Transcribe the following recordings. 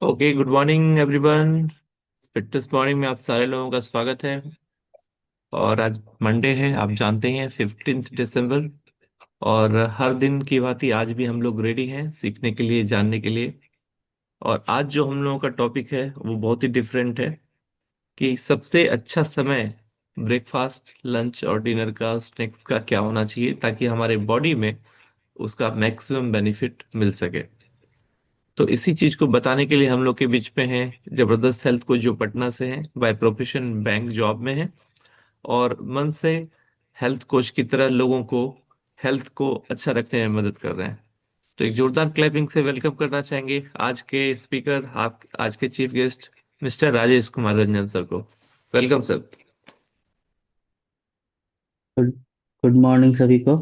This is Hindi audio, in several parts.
Okay, good morning everyone. Fitness morning में आप सारे लोगों का स्वागत है। और आज मंडे है, आप जानते हैं, 15 दिसंबर। और हर दिन की भांति आज भी हम लोग रेडी हैं सीखने के लिए, जानने के लिए। और आज जो हम लोगों का टॉपिक है वो बहुत ही डिफरेंट है कि सबसे अच्छा समय ब्रेकफास्ट, लंच और डिनर का, स्नैक्स का क्या होना चाहिए ताकि हमारे बॉडी में उसका मैक्सिमम बेनिफिट मिल सके। तो इसी चीज को बताने के लिए हम लोग के बीच में है जबरदस्त हेल्थ को, जो पटना से है, बाय प्रोफेशन बैंक जॉब में है और मन से हेल्थ कोच की तरह लोगों को हेल्थ को अच्छा रखने में मदद कर रहे हैं। तो एक जोरदार क्लैपिंग से वेलकम करना चाहेंगे आज के स्पीकर, आप आज के chief guest, mister Rajesh Kumar Ranjan sir को। Welcome sir. Good good morning सभी को।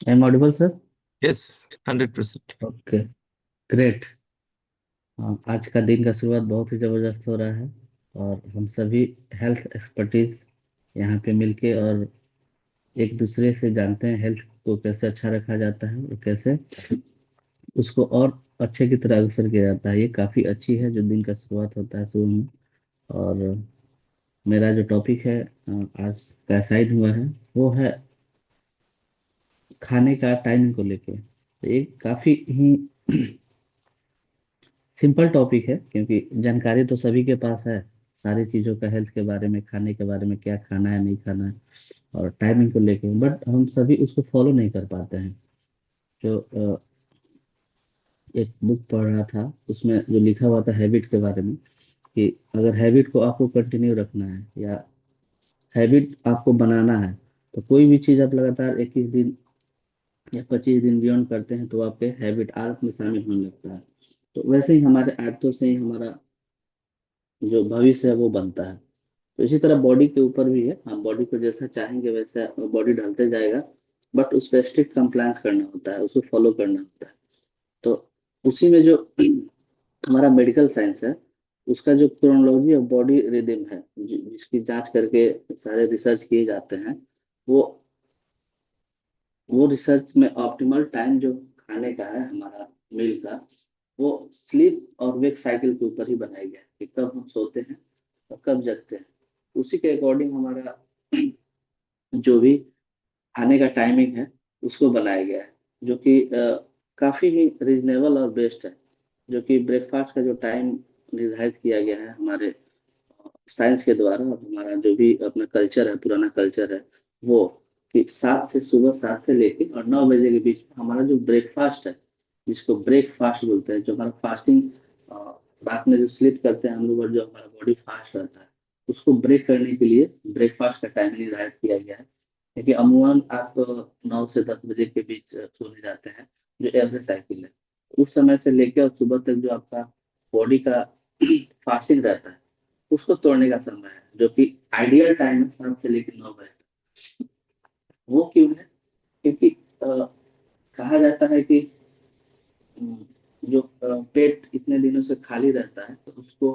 Am audible sir? Yes, 100%। Okay, great. आज का दिन का शुरुआत बहुत ही जबरदस्त हो रहा है और हम सभी हेल्थ एक्सपर्टीज यहाँ पे मिलके और एक दूसरे से जानते हैं हेल्थ को कैसे अच्छा रखा जाता है और कैसे उसको और अच्छे की तरह अग्रसर किया जाता है। ये काफी अच्छी है जो दिन का शुरुआत होता है सुबह में। और मेरा जो टॉपिक है आज का असाइड हुआ है वो है खाने का टाइमिंग को लेके। तो ये काफी ही सिंपल टॉपिक है क्योंकि जानकारी तो सभी के पास है सारी चीजों का, हेल्थ के बारे में, खाने के बारे में, क्या खाना है नहीं खाना है और टाइमिंग को लेके, बट हम सभी उसको फॉलो नहीं कर पाते हैं। जो एक बुक पढ़ रहा था उसमें जो लिखा हुआ था हैबिट के बारे में, कि अगर हैबिट को आपको कंटिन्यू रखना है या हैबिट आपको बनाना है तो कोई भी चीज आप लगातार 21 दिन या 25 दिन बियॉन्ड करते हैं तो आपके हैबिट आदत में शामिल होने लगता है। तो वैसे ही हमारे आदतों से ही हमारा जो भविष्य है वो बनता है। तो इसी तरह बॉडी के ऊपर भी है, हम बॉडी को जैसा चाहेंगे वैसा बॉडी ढलते जाएगा, बट उस पर स्ट्रिक्ट कंप्लायंस करना होता है, उसको फॉलो करना होता है। तो उसी में जो हमारा मेडिकल साइंस है उसका जो क्रोनोलॉजी ऑफ बॉडी रिदम है, जिसकी जांच करके सारे रिसर्च किए जाते हैं, वो वो रिसर्च में ऑप्टिमल टाइम जो खाने का है हमारा मील का, वो स्लीप और वेक साइकिल के ऊपर ही बनाया गया है कि कब हम सोते हैं और कब जगते हैं। उसी के अकॉर्डिंग हमारा जो भी खाने का टाइमिंग है उसको बनाया गया है, जो कि काफी ही रीजनेबल और बेस्ट है। जो कि ब्रेकफास्ट का जो टाइम निर्धारित किया गया है हमारे साइंस के द्वारा और हमारा जो भी अपना कल्चर है, पुराना कल्चर है, वो कि 7 से लेके और 9 बजे के बीच में हमारा जो ब्रेकफास्ट है, जिसको ब्रेकफास्ट बोलते हैं, जो हमारा फास्टिंग, रात में जो स्लीप करते हैं हम लोग और जो हमारा बॉडी फास्ट रहता है, उसको ब्रेक करने के लिए ब्रेकफास्ट का टाइम निर्धारित किया गया है। क्योंकि अमूमन आप 9 से 10 बजे के बीच सोने जाते हैं, जो एवरेज साइकिल है। उस समय से लेकर और सुबह तक जो आपका बॉडी का फास्टिंग रहता है उसको तोड़ने का समय है, जो कि आइडियल टाइम है 7 से लेकर 9 बजे तक। वो क्यों है? क्योंकि कहा जाता है कि जो पेट इतने दिनों से खाली रहता है तो उसको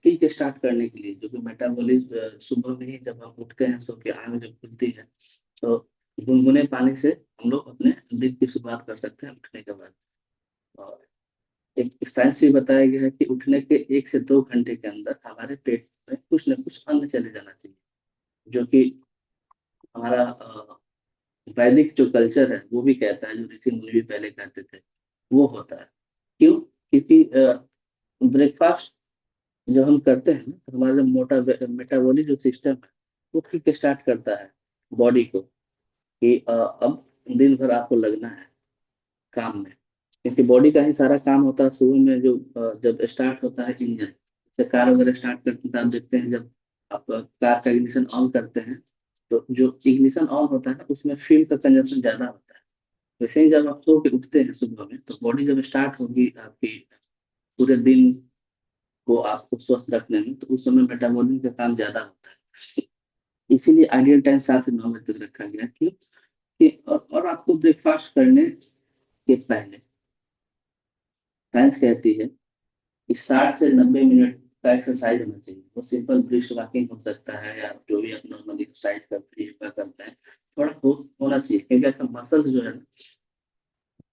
किक स्टार्ट करने के लिए, जो कि मेटाबॉलिज्म सुबह में ही जब हम उठते हैं, सो के आंख जब खुलती है, तो गुनगुने पानी से हम लोग अपने दिन की शुरुआत कर सकते हैं उठने के बाद। और एक साइंस भी बताया गया है कि उठने के 1 से 2 घंटे के अंदर हमारे पेट में कुछ न कुछ अन्न चले जाना चाहिए, जो कि हमारा वैदिक जो कल्चर है वो भी कहता है, जो ऋषि मुनि भी पहले कहते थे वो होता है। क्यों? क्योंकि ब्रेकफास्ट जब हम करते हैं ना तो हमारा जो मोटा मेटाबॉलिक जो सिस्टम है वो किक स्टार्ट करता है बॉडी को, कि अब दिन भर आपको लगना है काम में। क्योंकि बॉडी का ही सारा काम होता है सुबह में, जो जब स्टार्ट होता है इंजन, जैसे कार वगैरह स्टार्ट करते हैं तो आप देखते हैं जब आप कार का इग्निशन ऑन करते हैं तो जो इग्निशन ऑन होता है ना उसमें फ्यूल का कंजप्शन ज्यादा होता है। वैसे ही जब आप सो के उठते हैं सुबह में तो बॉडी जब स्टार्ट होगी आपकी पूरे दिन को आपको स्वस्थ रखने में, तो उस समय मेटाबॉलिज्म का काम ज्यादा होता है। इसीलिए आइडियल टाइम 7 से 9 बजे तक रखा गया। क्यों? कि और आपको ब्रेकफास्ट करने के पहले साइंस कहती है कि 60 से 90 मिनट का एक्सरसाइज होना चाहिए। वो सिंपल ब्रिस्ट वॉकिंग हो सकता है या जो भी आप नॉर्मली एक्सरसाइज करते हैं, योगा करते हैं, थोड़ा होना चाहिए, क्योंकि आपका मसल्स जो है ना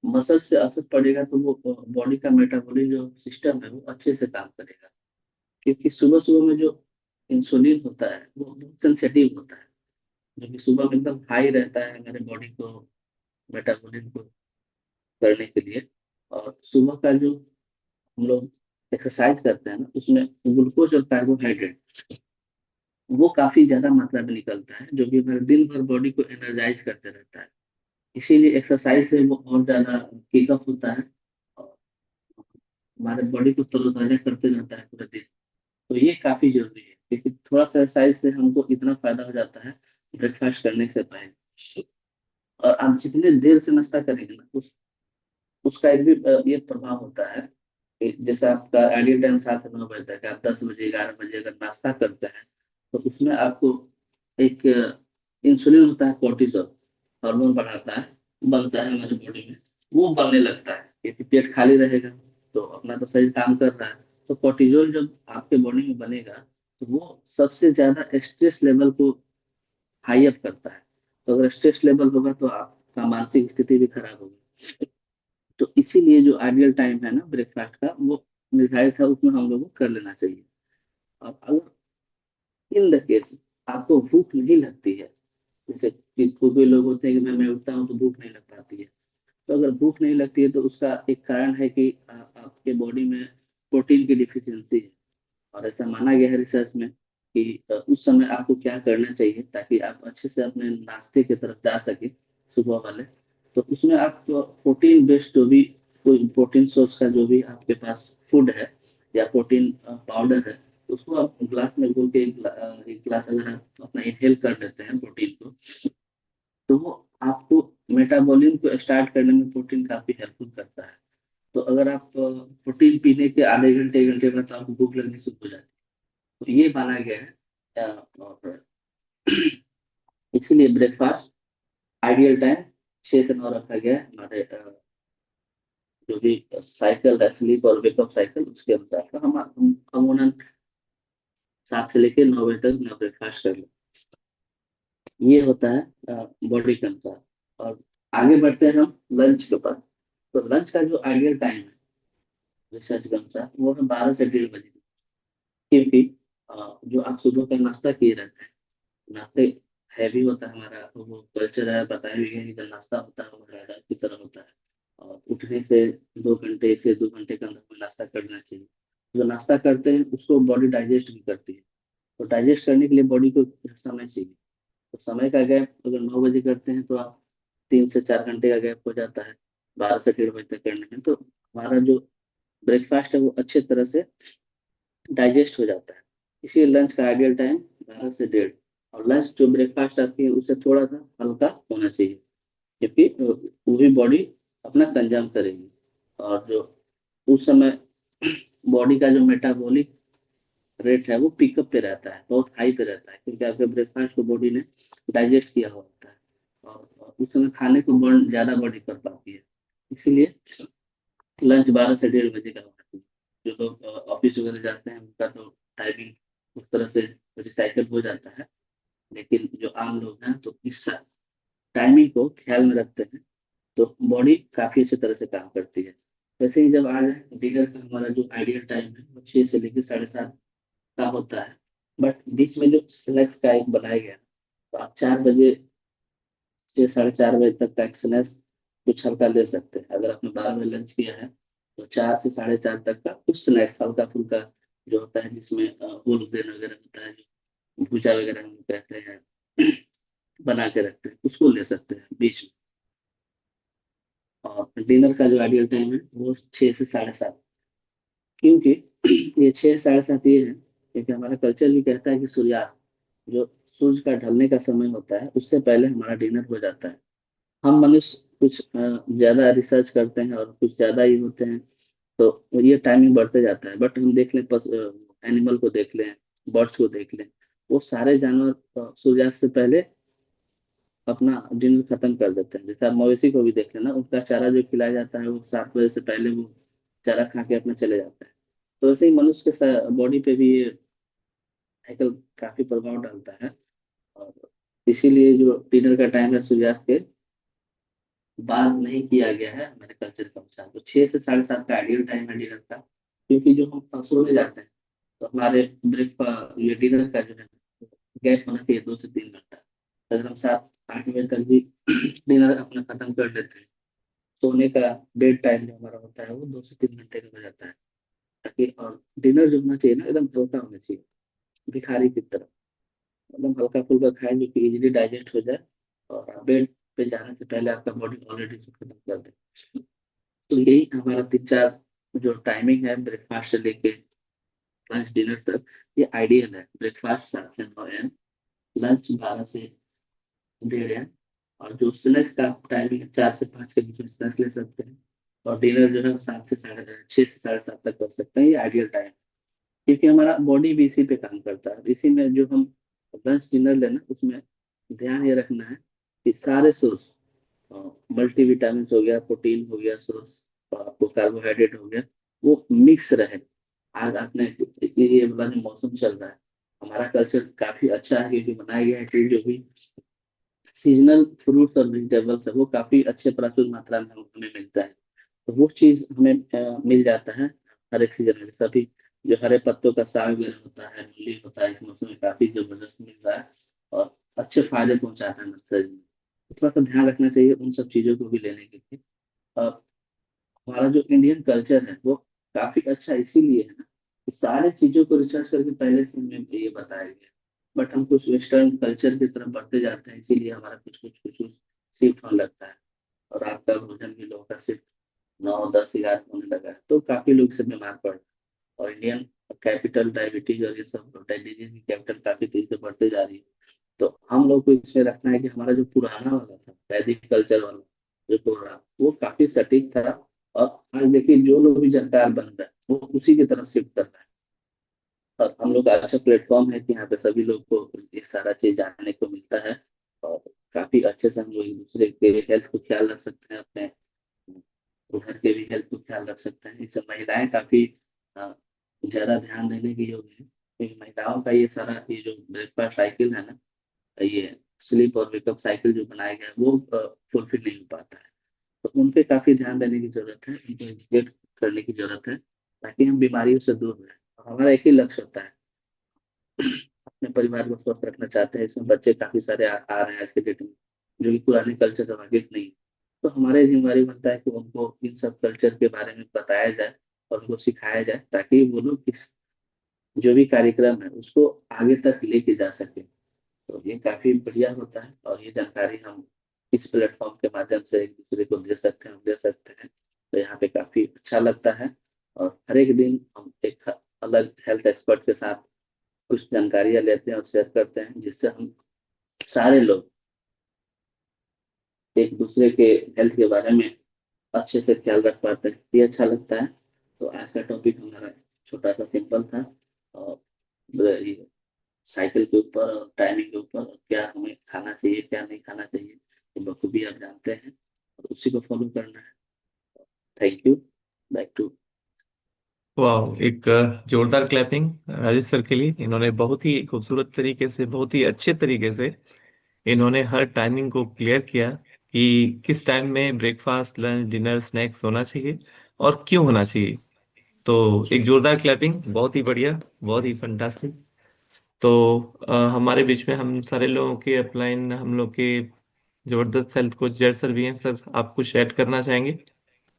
मसल्स पे असर पड़ेगा तो वो बॉडी का मेटाबॉलिक जो सिस्टम है वो अच्छे से काम करेगा। क्योंकि सुबह सुबह में जो इंसुलिन होता है वो बहुत सेंसिटिव होता है, जो कि सुबह में एकदम हाई रहता है हमारे बॉडी को, मेटाबॉलिज्म को करने के लिए। और सुबह का जो हम लोग एक्सरसाइज करते हैं ना, उसमें ग्लूकोज और कार्बोहाइड्रेट वो काफी ज्यादा मात्रा में निकलता है, जो कि हमारे दिन भर बॉडी को एनर्जाइज करते रहता है। इसीलिए एक्सरसाइज से वो और ज्यादा पिकअप होता है और हमारे बॉडी को तरोताजा करते रहता है पूरे दिन। तो ये काफी जरूरी है, क्योंकि थोड़ा सा एक्सरसाइज से हमको इतना फायदा हो जाता है ब्रेकफास्ट करने से पहले। और आप जितने देर से नाश्ता करेंगे ना, उसका एक भी ये प्रभाव होता है कि जैसे आपका आइडियल टाइम 7 से 9 बजे तक है, आप 10 बजे 11 बजे अगर नाश्ता करते हैं, तो उसमें आपको एक इंसुलिन होता है, कोर्टिसोल हार्मोन बढ़ाता है, बनता है हमारी बॉडी में। वो बनने लगता है क्योंकि पेट खाली रहेगा, तो अपना तो शरीर काम कर रहा है। तो कोर्टिसोल जब आपके बॉडी में बनेगा, तो वो सबसे ज्यादा स्ट्रेस लेवल को हाई अप करता है। तो अगर स्ट्रेस लेवल होगा तो आपका मानसिक स्थिति भी खराब होगी। तो इसीलिए जो आइडियल टाइम है ना ब्रेकफास्ट का, वो निर्धारित है, उसमें हम लोगों को कर लेना चाहिए। और अगर इन द केस आपको भूख नहीं लगती है, जैसे कि कोई लोग होते हैं कि मैं उठता हूँ तो भूख नहीं लग पाती है, तो अगर भूख नहीं लगती है तो उसका एक कारण है कि आपके बॉडी में प्रोटीन की डिफिशियंसी है। और ऐसा माना गया है रिसर्च में कि उस समय आपको क्या करना चाहिए ताकि आप अच्छे से अपने नाश्ते की तरफ जा सके सुबह वाले। तो उसमें आप प्रोटीन बेस्ड जो भी कोई प्रोटीन सोर्स का जो भी आपके पास फूड है या प्रोटीन पाउडर है, उसको आप ग्लास में घोल के एक गिलास अगर आप अपना इनहेल कर लेते हैं प्रोटीन को, तो वो आपको मेटाबॉलिज्म को स्टार्ट करने में प्रोटीन काफी हेल्पफुल करता है। तो अगर आप प्रोटीन पीने के आधे घंटे 1 घंटे बाद तो आपको भूख लगनी शुरू हो जाती है। तो ये माना गया है। और इसीलिए ब्रेकफास्ट आइडियल टाइम 6 से 9 रखा गया है हमारे जो भी साइकिल है, स्लीप और वेकअप साइकिल, उसके अनुसार का हम अमूमन 7 से लेकर 9 बजे तक अपना ब्रेकफास्ट कर लें। ये होता है बॉडी के अनुसार। और आगे बढ़ते हैं हम लंच के पास। तो लंच का जो आइडियल टाइम है रिसर्च के अनुसार वो है 12 से 1:30 बजे। क्योंकि जो आप सुबह का नाश्ता किए रहते हैं, नाश्ते हैवी होता है, हमारा वो कल्चर है, बताया भी है कि जो नाश्ता होता है वो राजा की तरह होता है। और उठने से 2 घंटे से 2 घंटे के अंदर में नाश्ता करना चाहिए। जो नाश्ता करते हैं उसको बॉडी डाइजेस्ट भी करती है। तो डाइजेस्ट करने के लिए बॉडी को समय चाहिए। तो समय का गैप अगर 9 बजे करते हैं तो आप 3 से 4 घंटे का गैप हो जाता है 12 से 1:30 बजे तक करने में। तो हमारा जो ब्रेकफास्ट है वो अच्छे तरह से डाइजेस्ट हो जाता है। इसी लंच का आइडियल टाइम 12 से 1:30। और लंच जो ब्रेकफास्ट आती है उससे थोड़ा सा हल्का होना चाहिए, क्योंकि वो भी बॉडी अपना कंज्यूम करेगी। और जो उस समय बॉडी का जो मेटाबॉलिक रेट है वो पिकअप पे रहता है, बहुत हाई पे रहता है, क्योंकि आपके ब्रेकफास्ट को बॉडी ने डाइजेस्ट किया हुआ होता है। और उस समय खाने को बर्न ज्यादा बॉडी कर पाती है। इसीलिए लंच 12 से 1:30 बजे का होना चाहिए। जो लोग ऑफिस वगैरह जाते हैं उनका तो टाइमिंग उस तरह से रिसाइकल हो जाता है। लेकिन जो आम लोग हैं तो इस टाइमिंग को ख्याल में रखते हैं, तो बॉडी काफी अच्छी तरह से काम करती है। वैसे ही जब आ जाए डिनर का, हमारा जो आइडियल टाइम है वो 6 से लेकर 7:30 का होता है। बट बीच में जो स्नैक्स का एक बनाया गया, तो आप 4 बजे से 4:30 बजे तक का एक स्नैक्स कुछ हल्का ले सकते हैं। अगर आपने 12 बजे लंच किया है तो 4 से 4:30 तक का कुछ स्नैक्स हल्का फुल्का जो होता है, जिसमें होल ग्रेन वगैरह होता है, जो भुजा वगैरह हम कहते हैं बना के रखते हैं, उसको ले सकते हैं बीच में। और डिनर का जो आइडियल टाइम है वो 6 से 7:30। क्योंकि ये 6 से 7:30 ये है क्योंकि हमारा कल्चर भी कहता है कि सूर्यास्त, जो सूर्य का ढलने का समय होता है, उससे पहले हमारा डिनर हो जाता है। हम मनुष्य कुछ ज्यादा रिसर्च करते हैं और कुछ ज्यादा ही होते हैं, तो ये टाइमिंग बढ़ते जाता है। बट हम देख लें, एनिमल को देख लें, बर्ड्स को देख लें, वो सारे जानवर सूर्यास्त से पहले अपना डिनर खत्म कर देते हैं। जैसे आप मवेशी को भी देख लेना, उनका चारा जो खिलाया जाता है वो 7 बजे से पहले वो चारा खा के अपने चले जाते हैं। तो ऐसे ही मनुष्य के बॉडी पे भी ये साइकिल काफी प्रभाव डालता है। और इसीलिए जो डिनर का टाइम है सूर्यास्त के बात नहीं किया गया है हमारे कल्चर के अनुसार। तो 6 से 7:30 का आइडियल टाइम है डिनर का, क्योंकि जो हम सोने जाते हैं तो हमारे ब्रेकफास्ट ये डिनर का जो है गैप होना चाहिए 2 से 3 घंटा। अगर हम 7-8 बजे तक भी डिनर अपना खत्म कर लेते हैं, सोने का बेड टाइम जो हमारा होता है वो 2 से 3 घंटे का हो जाता है। ताकि और डिनर जो होना चाहिए ना एकदम हल्का होना चाहिए, भिखारी की तरह एकदम हल्का फुल्का खाएं जो कि इजीली डाइजेस्ट हो जाए, और बेड पे जाने से पहले आपका बॉडी ऑलरेडी खत्म कर दे। तो यही हमारा 3-4 जो टाइमिंग है ब्रेकफास्ट से लेके लंच डिनर तक, ये आइडियल है। ब्रेकफास्ट 7 से 9 AM, लंच 12 से 1:30 AM, और जो स्नैक्स का टाइमिंग है 4 से 5 के बीच में स्नैक्स ले सकते हैं। और डिनर जो है वो 6 से 7:30 तक कर सकते हैं, ये आइडियल टाइम। क्योंकि हमारा बॉडी भी इसी पे काम करता है। इसी में जो हम लंच डिनर लेना उसमें ध्यान ये रखना है कि सारे सोर्स, मल्टीविटामिन हो गया, प्रोटीन हो गया सोर्स, आपको कार्बोहाइड्रेट हो गया, वो मिक्स रहे। आज आपने ये वाला जो मौसम चल रहा है, हमारा कल्चर काफी अच्छा है क्योंकि बनाया गया है कि जो भी सीजनल फ्रूट्स और वेजिटेबल्स है वो काफी अच्छे प्रचुर मात्रा में हमें मिलता है। तो वो चीज हमें मिल जाता है हर एक सीजन में। सभी जो हरे पत्तों का साग वगैरह होता है, मूली होता है, इस मौसम में काफी जबरदस्त मिल रहा है और अच्छे फायदे पहुंचाता है हमारे शरीर में। तो थोड़ा सा ध्यान रखना चाहिए उन सब चीजों को भी लेने के लिए। और हमारा जो इंडियन कल्चर है वो काफी अच्छा इसीलिए है ना कि सारे चीजों को रिसर्च करके पहले से हमें ये बताया गया। बट हम कुछ वेस्टर्न कल्चर की तरफ बढ़ते जाते हैं, इसीलिए हमारा कुछ शिफ्ट होने लगता है। और रात का भोजन भी लोगों का शिफ्ट 9-10 11 होने लगा है, तो काफी लोग इससे बीमार पड़ रहे हैं। और इंडियन कैपिटल डायबिटीज और ये सब डिजीज की कैपिटल काफी तेजी से बढ़ते जा रही है। तो हम लोग को इसमें रखना है कि हमारा जो पुराना वाला था वैदिक कल्चर वाला जो प्रोग्राम, वो काफी सटीक था। और आज देखिए जो लोग भी जानकार बन रहे हैं वो उसी की तरफ शिफ्ट कर रहे हैं। और हम लोग का अच्छा प्लेटफॉर्म है कि यहाँ पे सभी लोग को ये सारा चीज जानने को मिलता है। और काफी अच्छे से हम लोग एक दूसरे के हेल्थ को ख्याल रख सकते हैं, अपने घर के भी हेल्थ को ख्याल रख सकते हैं। इससे महिलाएं काफी अ, ज्यादा ध्यान देने की योग्य है, क्योंकि महिलाओं का ये सारा ये जो ब्रेकफास्ट साइकिल है ना, ये स्लीप और वेकअप साइकिल जो बनाया गया है वो फुलफिल नहीं हो पाता है। तो उन पे काफी ध्यान देने की जरूरत है, उनको एजुकेट करने की जरूरत है, ताकि हम बीमारियों से दूर रहें। और हमारा एक ही लक्ष्य होता है, अपने परिवार को स्वस्थ रखना चाहते हैं। इसमें बच्चे काफी सारे आ रहे हैं आज के डेट में जो कि पुराने कल्चर से वाकिफ नहीं है। तो हमारी जिम्मेदारी बनता है कि उनको इन सब कल्चर के बारे में बताया जाए और उनको सिखाया जाए, ताकि वो लोग इस जो भी कार्यक्रम है उसको आगे तक लेके जा सके। तो ये काफी बढ़िया होता है, और ये जानकारी हम इस प्लेटफॉर्म के माध्यम से एक दूसरे को दे सकते हैं। तो यहाँ पे काफी अच्छा लगता है। और हर एक दिन हम एक अलग हेल्थ एक्सपर्ट के साथ कुछ जानकारियां लेते हैं और शेयर करते हैं, जिससे हम सारे लोग एक दूसरे के हेल्थ के बारे में अच्छे से ख्याल रख पाते हैं। ये अच्छा लगता है। तो आज का टॉपिक हमारा छोटा सा सिंपल था, और ये साइकिल के ऊपर और टाइमिंग के ऊपर, और क्या हमें खाना चाहिए क्या नहीं खाना चाहिए, ये बखूबी आप जानते हैं और उसी को फॉलो करना है। Thank you. Back to. वाह, एक जोरदार क्लैपिंग राजेश सर के लिए। इन्होंने बहुत ही खूबसूरत तरीके से, बहुत ही अच्छे तरीके से इन्होंने हर टाइमिंग को क्लियर किया कि किस टाइम में ब्रेकफास्ट, लंच, डिनर, स्नैक्स होना चाहिए और क्यों होना चाहिए। तो एक जोरदार क्लैपिंग, बहुत ही बढ़िया, बहुत ही फंटास्टिक। तो हमारे बीच में हम सारे लोगों के अपलाइन, हम लोग के जबरदस्त हेल्थ कोच जय सर भी हैं। सर, आप कुछ ऐड करना चाहेंगे?